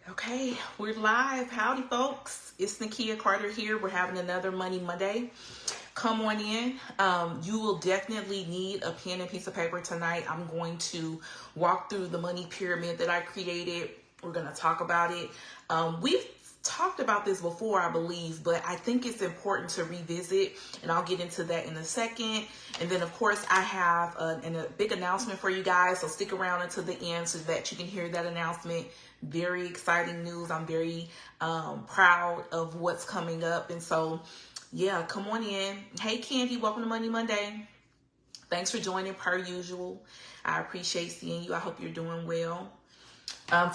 Okay, we're live. Howdy, folks. It's Nakia Carter here. We're having another Money Monday. Come on in. You will definitely need a pen and piece of paper tonight. I'm going to walk through the money pyramid that I created. We're going to talk about it. We've talked about this before, I believe, but I think it's important to revisit, and I'll get into that in a second. And then, of course, I have a big announcement for you guys, so stick around until the end so that you can hear that announcement. Very exciting news. I'm very proud of what's coming up. And so, yeah, come on in. Hey, Candy, welcome to Money Monday. Thanks for joining per usual. I appreciate seeing you. I hope you're doing well.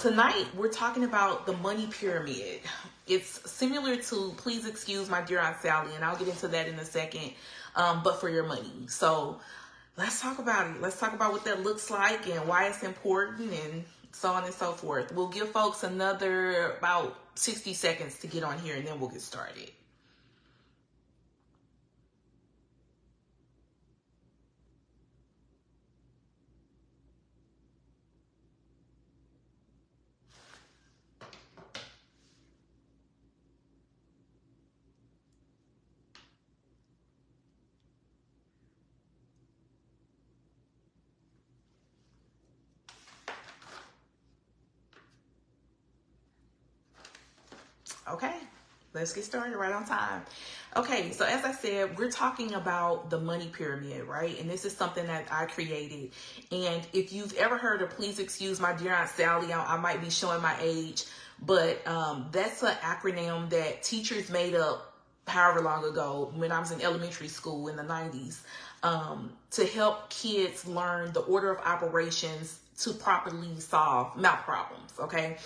Tonight, we're talking about the money pyramid. It's similar to Please Excuse My Dear Aunt Sally, and I'll get into that in a second, but for your money. So let's talk about it. Let's talk about what that looks like and why it's important and so on and so forth. We'll give folks another about 60 seconds to get on here, and then we'll get started. Okay, let's get started right on time. Okay, so as I said, we're talking about the money pyramid, right? And this is something that I created. And if you've ever heard of Please Excuse My Dear Aunt Sally, I might be showing my age, but that's an acronym that teachers made up however long ago when I was in elementary school in the 90s to help kids learn the order of operations to properly solve math problems, okay?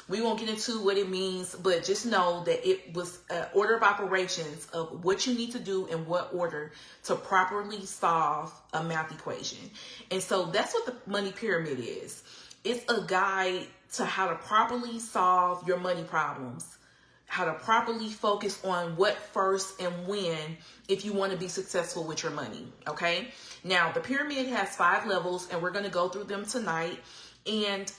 We won't get into what it means, but just know that it was an order of operations of what you need to do in what order to properly solve a math equation. And so that's what the money pyramid is. It's a guide to how to properly solve your money problems, how to properly focus on what first and when if you want to be successful with your money, okay? Now, the pyramid has 5 levels, and we're going to go through them tonight. And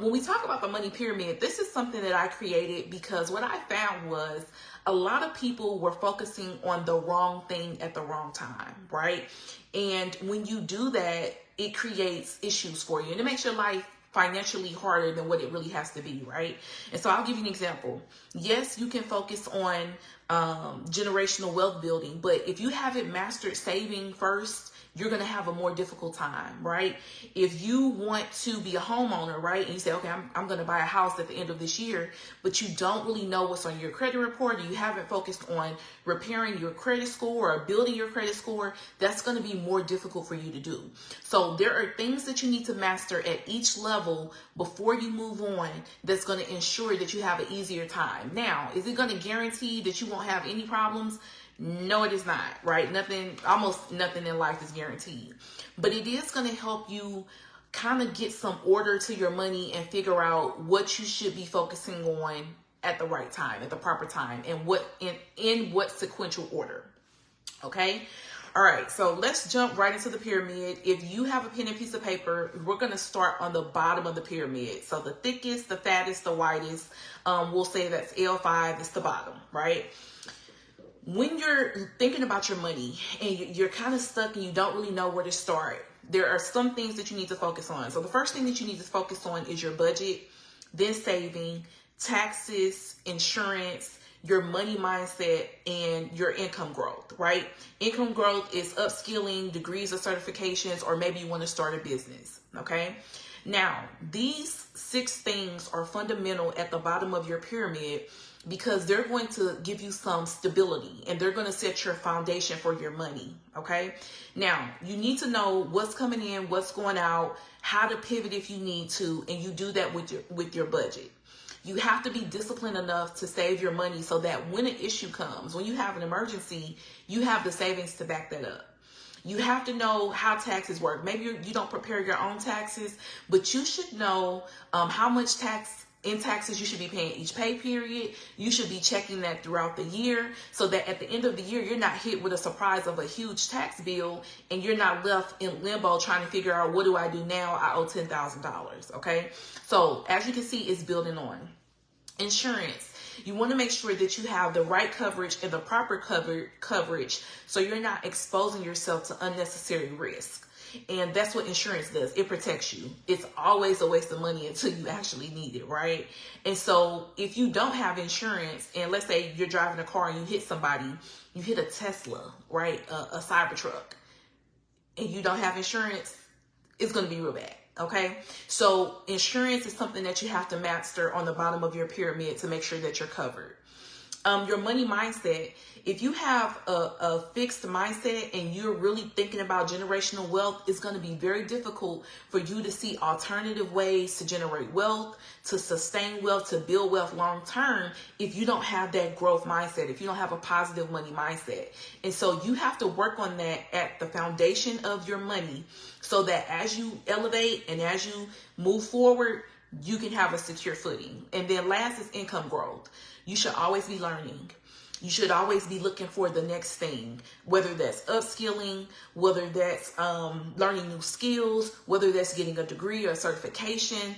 when we talk about the money pyramid, this is something that I created because what I found was a lot of people were focusing on the wrong thing at the wrong time, right? And when you do that, it creates issues for you, and it makes your life financially harder than what it really has to be, right? And so I'll give you an example. Yes, you can focus on generational wealth building, but if you haven't mastered saving first, you're going to have a more difficult time, right? If you want to be a homeowner, right, and you say, okay, I'm going to buy a house at the end of this year, but you don't really know what's on your credit report, or you haven't focused on repairing your credit score or building your credit score, that's going to be more difficult for you to do. So there are things that you need to master at each level before you move on that's going to ensure that you have an easier time. Now, is it going to guarantee that you won't have any problems? No, it is not, right? Almost nothing in life is guaranteed. But it is going to help you kind of get some order to your money and figure out what you should be focusing on at the right time, at the proper time, and what in what sequential order. Okay? All right, so let's jump right into the pyramid. If you have a pen and piece of paper, we're going to start on the bottom of the pyramid. So the thickest, the fattest, the widest, we'll say that's L5, it's the bottom, right? When you're thinking about your money and you're kind of stuck and you don't really know where to start, there are some things that you need to focus on. So the first thing that you need to focus on is your budget, then saving, taxes, insurance, your money mindset, and your income growth, right? Income growth is upskilling, degrees or certifications, or maybe you want to start a business, okay? Now, these 6 things are fundamental at the bottom of your pyramid because they're going to give you some stability and they're going to set your foundation for your money, okay? Now, you need to know what's coming in, what's going out, how to pivot if you need to, and you do that with your budget. You have to be disciplined enough to save your money so that when an issue comes, when you have an emergency, you have the savings to back that up. You have to know how taxes work. Maybe you don't prepare your own taxes, but you should know how much taxes you should be paying each pay period. You should be checking that throughout the year so that at the end of the year, you're not hit with a surprise of a huge tax bill and you're not left in limbo trying to figure out, what do I do now? I owe $10,000, okay? So as you can see, it's building on. Insurance. You want to make sure that you have the right coverage and the proper coverage so you're not exposing yourself to unnecessary risk. And that's what insurance does. It protects you. It's always a waste of money until you actually need it, right? And so if you don't have insurance, and let's say you're driving a car and you hit somebody, you hit a Tesla, right? A Cybertruck, and you don't have insurance, it's going to be real bad. Okay, so insurance is something that you have to master on the bottom of your pyramid to make sure that you're covered. Your money mindset. If you have a fixed mindset and you're really thinking about generational wealth, it's going to be very difficult for you to see alternative ways to generate wealth, to sustain wealth, to build wealth long term if you don't have that growth mindset, if you don't have a positive money mindset. And so you have to work on that at the foundation of your money so that as you elevate and as you move forward, you can have a secure footing. And then last is income growth. You should always be learning. You should always be looking for the next thing, whether that's upskilling, whether that's learning new skills, whether that's getting a degree or a certification,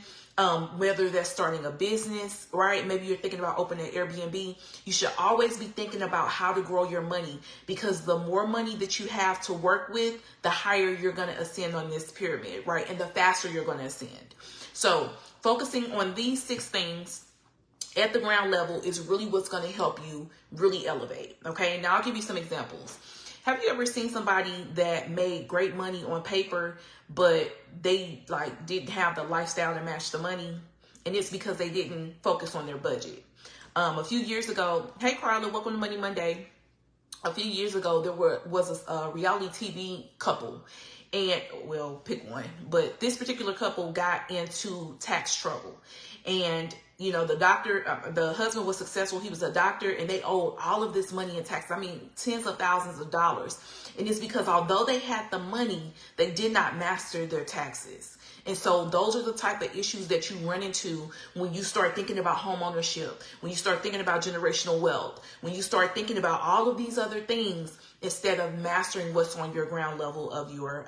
whether that's starting a business, right? Maybe you're thinking about opening an Airbnb. You should always be thinking about how to grow your money, because the more money that you have to work with, the higher you're going to ascend on this pyramid, right? And the faster you're going to ascend. So focusing on these 6 things at the ground level is really what's going to help you really elevate. Okay, now I'll give you some examples. Have you ever seen somebody that made great money on paper, but they didn't have the lifestyle to match the money? And it's because they didn't focus on their budget. A few years ago, hey Carla, welcome to Money Monday. A few years ago, there was a reality TV couple, and well, pick one, but this particular couple got into tax trouble. And you know, the husband was successful. He was a doctor, and they owed all of this money in taxes. I mean, tens of thousands of dollars. And it's because although they had the money, they did not master their taxes. And so those are the type of issues that you run into when you start thinking about home ownership, when you start thinking about generational wealth, when you start thinking about all of these other things instead of mastering what's on your ground level of your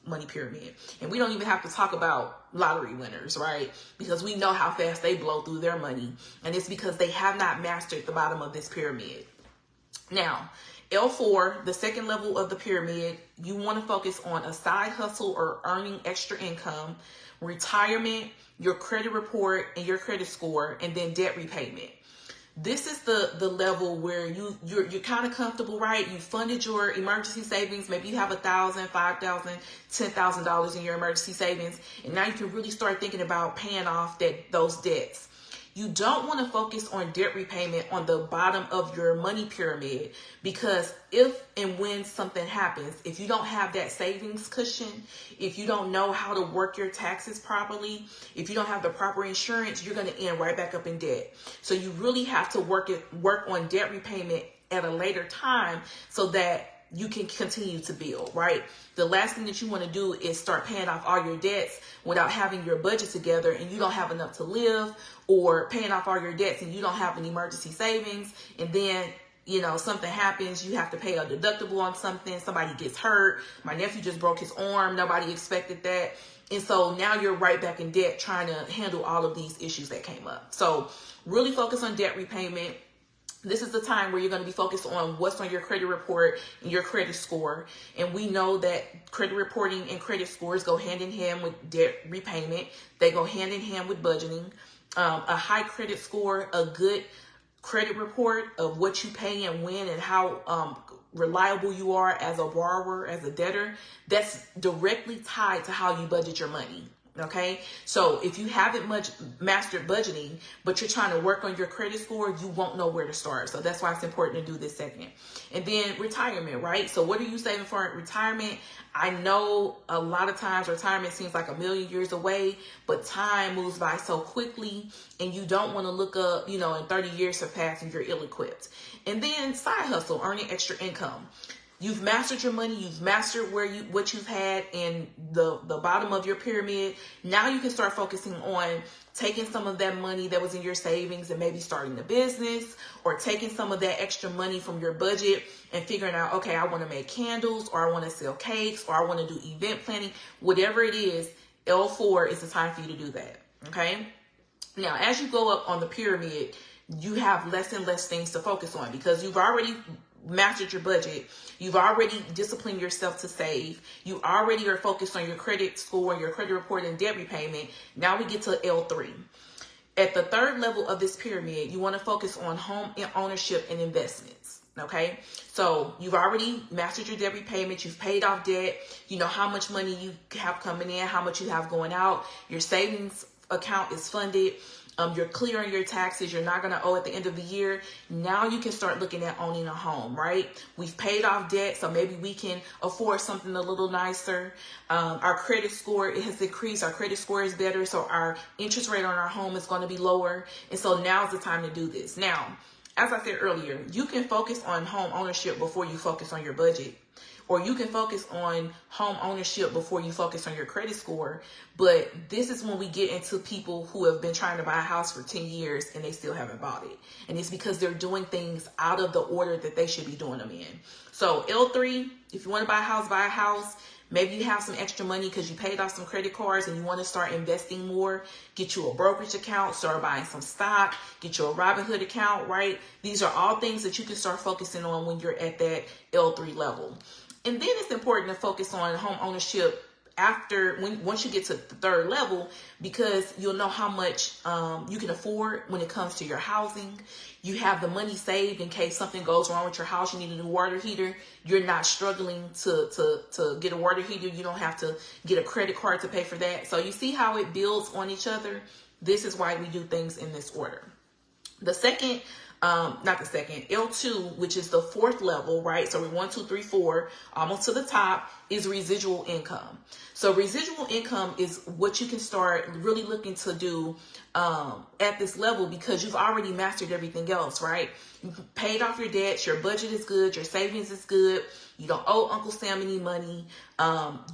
money pyramid. And we don't even have to talk about lottery winners, right? Because we know how fast they blow through their money. And it's because they have not mastered the bottom of this pyramid. Now, L4, the second level of the pyramid, you want to focus on a side hustle or earning extra income, retirement, your credit report and your credit score, and then debt repayment. This is the level where you're kind of comfortable, right? You funded your emergency savings. Maybe you have $1,000, $5,000, $10,000 in your emergency savings, and now you can really start thinking about paying off those debts. You don't want to focus on debt repayment on the bottom of your money pyramid, because if and when something happens, if you don't have that savings cushion, if you don't know how to work your taxes properly, if you don't have the proper insurance, you're going to end right back up in debt. So you really have to work on debt repayment at a later time so that you can continue to build, right? The last thing that you want to do is start paying off all your debts without having your budget together, and you don't have enough to live, or paying off all your debts and you don't have an emergency savings, and then something happens, you have to pay a deductible on something, somebody gets hurt. My nephew just broke his arm, nobody expected that. And so now you're right back in debt trying to handle all of these issues that came up. So really focus on debt repayment. This is the time where you're going to be focused on what's on your credit report and your credit score. And we know that credit reporting and credit scores go hand in hand with debt repayment. They go hand in hand with budgeting. A high credit score, a good credit report of what you pay and when and how reliable you are as a borrower, as a debtor, that's directly tied to how you budget your money. Okay, so if you haven't much mastered budgeting, but you're trying to work on your credit score, you won't know where to start. So that's why it's important to do this second. And then retirement, right? So what are you saving for retirement? I know a lot of times retirement seems like a million years away, but time moves by so quickly, and you don't want to look up, in 30 years have passed and you're ill-equipped. And then side hustle, earning extra income. You've mastered your money. You've mastered what you've had in the bottom of your pyramid. Now you can start focusing on taking some of that money that was in your savings and maybe starting a business, or taking some of that extra money from your budget and figuring out, okay, I want to make candles, or I want to sell cakes, or I want to do event planning. Whatever it is, L4 is the time for you to do that. Okay. Now, as you go up on the pyramid, you have less and less things to focus on because you've already mastered your budget. You've already disciplined yourself to save. You already are focused on your credit score, your credit report, and debt repayment. Now we get to L3. At the third level of this pyramid, you want to focus on home ownership and investments. Okay, so you've already mastered your debt repayment. You've paid off debt. You know how much money you have coming in, how much you have going out. Your savings account is funded. You're clear on your taxes. You're not going to owe at the end of the year. Now you can start looking at owning a home, right? We've paid off debt, so maybe we can afford something a little nicer. Our credit score has increased. Our credit score is better, so our interest rate on our home is going to be lower. And so now's the time to do this. Now, as I said earlier, you can focus on home ownership before you focus on your budget. Or you can focus on home ownership before you focus on your credit score. But this is when we get into people who have been trying to buy a house for 10 years and they still haven't bought it. And it's because they're doing things out of the order that they should be doing them in. So L3, if you want to buy a house, buy a house. Maybe you have some extra money because you paid off some credit cards and you want to start investing more. Get you a brokerage account, start buying some stock, get you a Robinhood account, right? These are all things that you can start focusing on when you're at that L3 level. And then it's important to focus on home ownership once you get to the third level, because you'll know how much you can afford when it comes to your housing. You have the money saved in case something goes wrong with your house. You need a new water heater. You're not struggling to get a water heater. You don't have to get a credit card to pay for that. So you see how it builds on each other. This is why we do things in this order. L2, which is the fourth level, right? So we're 1, 2, 3, 4, almost to the top, is residual income. So residual income is what you can start really looking to do at this level because you've already mastered everything else, right? You've paid off your debts, your budget is good, your savings is good, you don't owe Uncle Sam any money,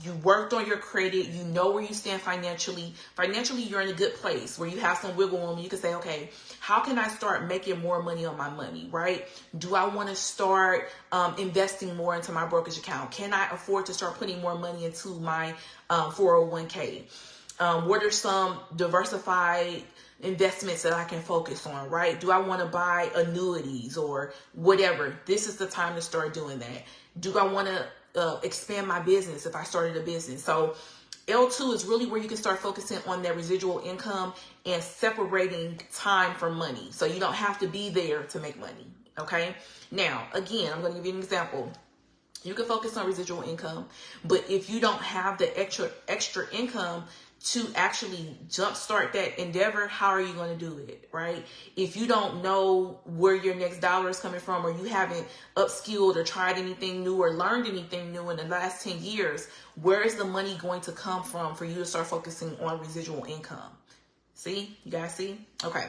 you worked on your credit, you know where you stand financially. Financially, you're in a good place where you have some wiggle room. You can say, okay, how can I start making more money on my money, right? Do I want to start investing more into my brokerage account? Can I afford to start putting more money into my 401k? What are some diversified investments that I can focus on, right? Do I want to buy annuities or whatever? This is the time to start doing that. Do I want to expand my business if I started a business? So L2 is really where you can start focusing on that residual income and separating time from money. So you don't have to be there to make money. Okay. Now, again, I'm going to give you an example. You can focus on residual income, but if you don't have the extra income to actually jumpstart that endeavor, how are you going to do it, right? If you don't know where your next dollar is coming from, or you haven't upskilled or tried anything new or learned anything new in the last 10 years, where is the money going to come from for you to start focusing on residual income? See, you guys see? Okay.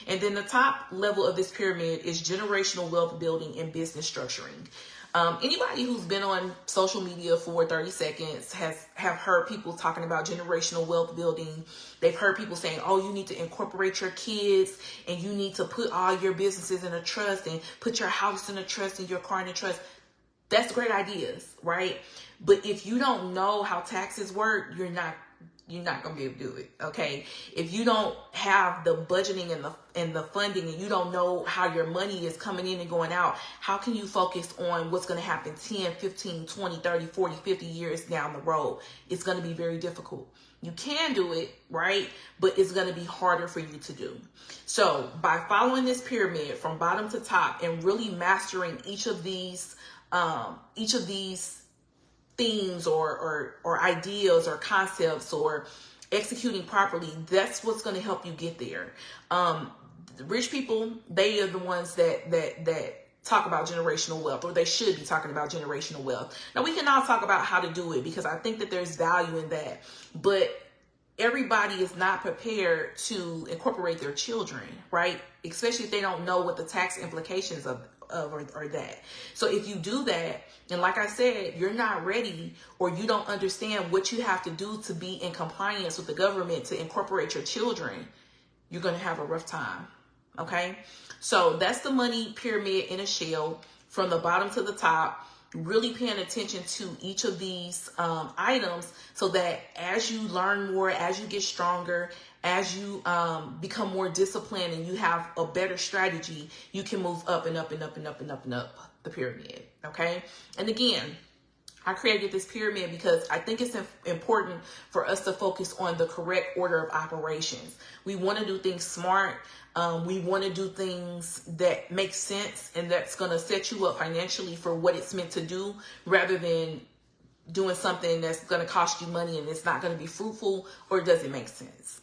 And then the top level of this pyramid is generational wealth building and business structuring. Anybody who's been on social media for 30 seconds have heard people talking about generational wealth building. They've heard people saying, oh, you need to incorporate your kids and you need to put all your businesses in a trust and put your house in a trust and your car in a trust. That's great ideas, right? But if you don't know how taxes work, you're not going to be able to do it, okay? If you don't have the budgeting and the funding and you don't know how your money is coming in and going out, how can you focus on what's going to happen 10, 15, 20, 30, 40, 50 years down the road? It's going to be very difficult. You can do it, right? But it's going to be harder for you to do. So by following this pyramid from bottom to top and really mastering each of these themes or ideas or concepts or executing properly, that's what's going to help you get there. Rich people, they are the ones that talk about generational wealth, or they should be talking about generational wealth. Now, we can all talk about how to do it because I think that there's value in that, but everybody is not prepared to incorporate their children, right? Especially if they don't know what the tax implications of that. So if you do that, and like I said, you're not ready or you don't understand what you have to do to be in compliance with the government to incorporate your children, you're going to have a rough time. Okay. So that's the money pyramid in a shell from the bottom to the top, really paying attention to each of these items so that as you learn more, as you get stronger, as you become more disciplined and you have a better strategy, you can move up and up and up and up and up and up the pyramid. Okay. And again, I created this pyramid because I think it's important for us to focus on the correct order of operations. We want to do things smart. We want to do things that make sense and that's going to set you up financially for what it's meant to do, rather than doing something that's going to cost you money and it's not going to be fruitful or it doesn't make sense.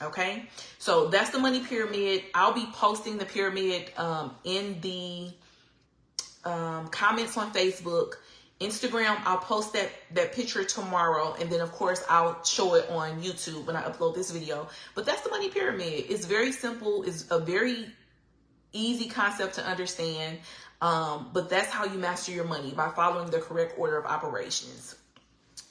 Okay. So that's the money pyramid. I'll be posting the pyramid in the comments on Facebook. Instagram, I'll post that picture tomorrow, and then of course I'll show it on YouTube when I upload this video. But that's the money pyramid. It's very simple. It's a very easy concept to understand, but that's how you master your money, by following the correct order of operations.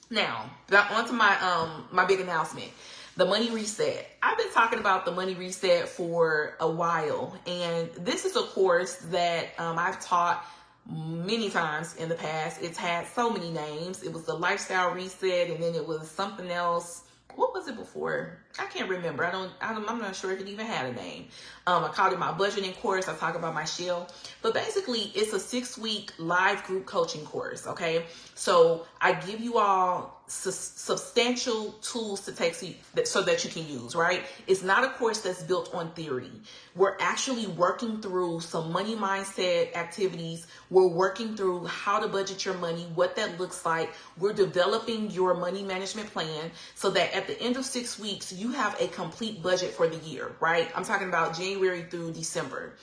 Now, on to my big announcement, the money reset. I've been talking about the money reset for a while, and this is a course that I've taught many times in the past. It's had so many names. It was the lifestyle reset, and then it was something else. What was it before? I can't remember. I'm not sure if it even had a name. I called it my budgeting course. I talk about my shell, but basically it's a 6-week live group coaching course. Okay. So I give you all substantial tools to take so that you can use, right? It's not a course that's built on theory. We're actually working through some money mindset activities. We're working through how to budget your money, what that looks like. We're developing your money management plan so that at the end of 6 weeks, you have a complete budget for the year, right? I'm talking about January through December.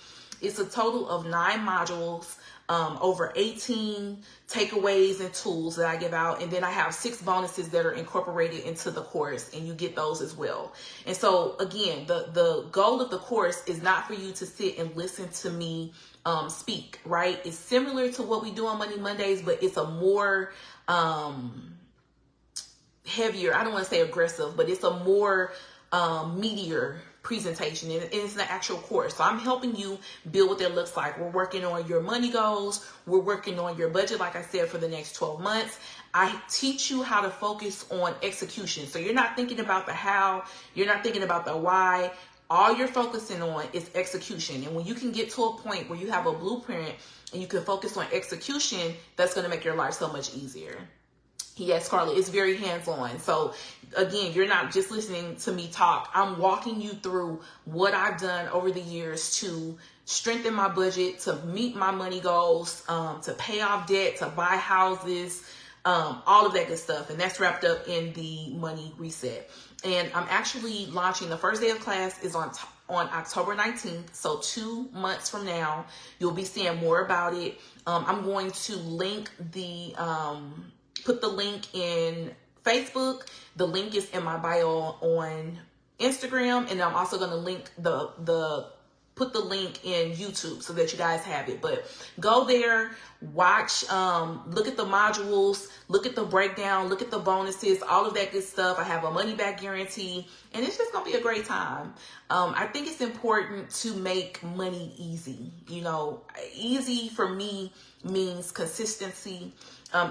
It's a total of 9 modules, over 18 takeaways and tools that I give out. And then I have 6 bonuses that are incorporated into the course, and you get those as well. And so again, the goal of the course is not for you to sit and listen to me speak, right? It's similar to what we do on Money Mondays, but it's a more heavier, I don't want to say aggressive, but it's a more meatier presentation, and it's an actual course. So I'm helping you build what that looks like. We're working on your money goals. We're working on your budget, like I said, for the next 12 months. I teach you how to focus on execution. So you're not thinking about the how, you're not thinking about the why. All you're focusing on is execution. And when you can get to a point where you have a blueprint and you can focus on execution, that's going to make your life so much easier. Yes, Carly, it's very hands-on. So again, you're not just listening to me talk. I'm walking you through what I've done over the years to strengthen my budget, to meet my money goals, to pay off debt, to buy houses, all of that good stuff. And that's wrapped up in the money reset. And I'm actually launching, the first day of class is on October 19th. So 2 months from now, you'll be seeing more about it. I'm going to link put the link in Facebook. The link is in my bio on Instagram, and I'm also going to link put the link in YouTube so that you guys have it. But go there, watch, look at the modules, look at the breakdown, look at the bonuses, all of that good stuff. I have a money back guarantee, and it's just going to be a great time. I think it's important to make money easy. You know, easy for me means consistency.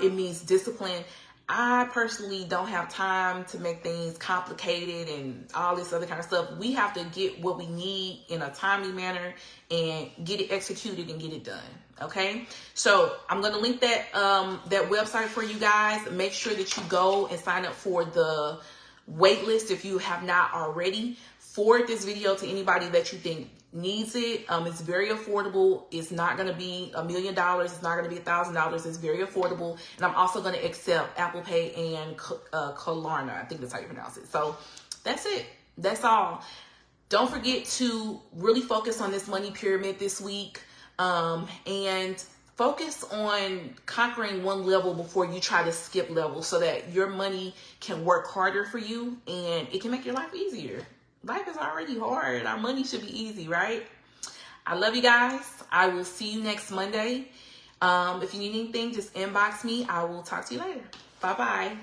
It means discipline. I personally don't have time to make things complicated and all this other kind of stuff. We have to get what we need in a timely manner and get it executed and get it done. Okay. So I'm going to link that website for you guys. Make sure that you go and sign up for the wait list if you have not already. Forward this video to anybody that you think needs it. It's very affordable. It's not going to be $1 million. It's not going to be $1,000. It's very affordable. And I'm also going to accept Apple Pay and Klarna. I think that's how you pronounce it. So that's it. That's all. Don't forget to really focus on this money pyramid this week. And focus on conquering one level before you try to skip levels so that your money can work harder for you and it can make your life easier. Life is already hard. Our money should be easy, right? I love you guys. I will see you next Monday. If you need anything, just inbox me. I will talk to you later. Bye-bye.